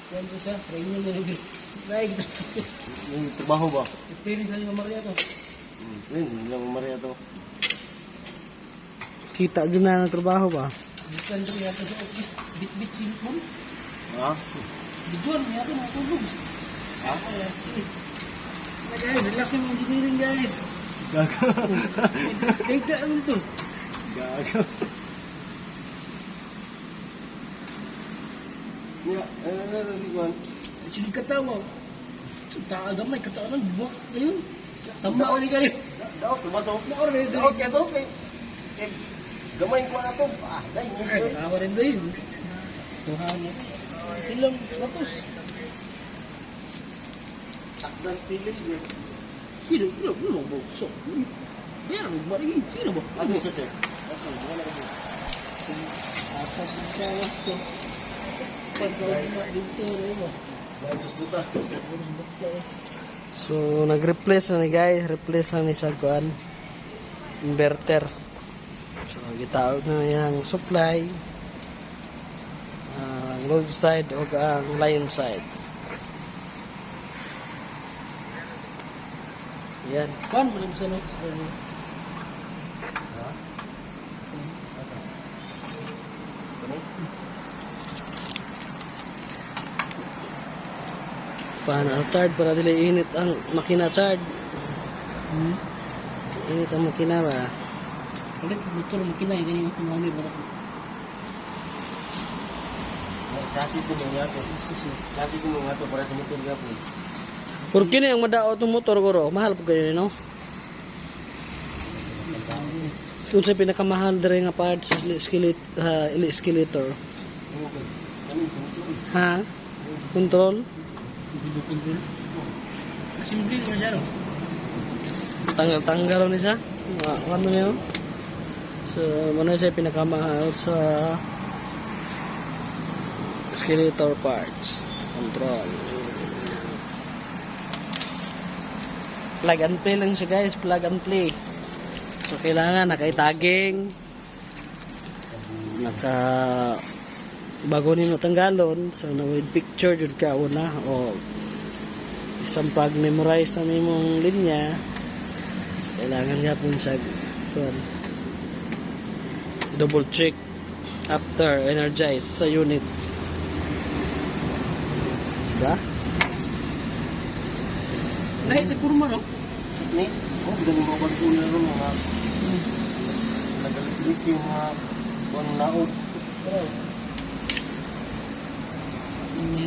Yan po siya, training na rin. Baik. Yung trabaho ba? Piling kali ng Maria to. Yun lang Maria to. Kita dyan na ng trabaho ba? Bukan rin yata sa office. Bit-bit silip mo. Ha? Bijuan, yata matulog. Ha? Ayan, sige. Na guys, relax yung engineering guys. Gago. Kaya ano to? Gago. Ya, Juan. Sige katawa. Taagamay, katawan, buwak ngayon. Tama ulit kayo. Daot, tumato. Naor na Daot, kaya to. Gamay ko na to. Ah, dahil miss ko. Tawa rin ba yun? Tuhan. Ilang batos. Sakdan pilit niya. Sino bukso? Yan, maringin. Sino ba? Ano sa check? Okay, wala ka dito. Apat yung sawa ko. Pagkawin dito rin ba? Bagos buta. So, nag-replace na ni guys. Replace na ni siya kuan. Inverter. So, gitaod na yung supply. Ang load side o ang line side. Yan. Kan mo lang sa no? Ha? Asa? Fan charge para dili init ang makina charge. Init ang makina ba? Ulit, motor mo kinay. Ganyan yung pinamay ba ako? Chassis ko mga to. Chassis ko mga to para sa motor gapon. Por kini ang madao itong motor ko ro, mahal po kayo no? Kung sa pinakamahal dere nga parts sa skeletor. Ha? Control? Hindi control. Simple naman siya no? Tanggal-tanggal ni siya. Ano niyo? So, ano siya pinakamahal sa skeletor parts. Control. Plug and play lang siya guys, plug and play. So kailangan nakaitaging, bago nimo tanggalon, so na with picture jud ka una o isang pag memorize na nimong linya. So kailangan gyapon siya kuan. Double check after energize sa unit. Diba? Dahil sa kurma no? Ni, oh, galing mo bang kuya ro mga nagalit yung mga buwan laod. Pero,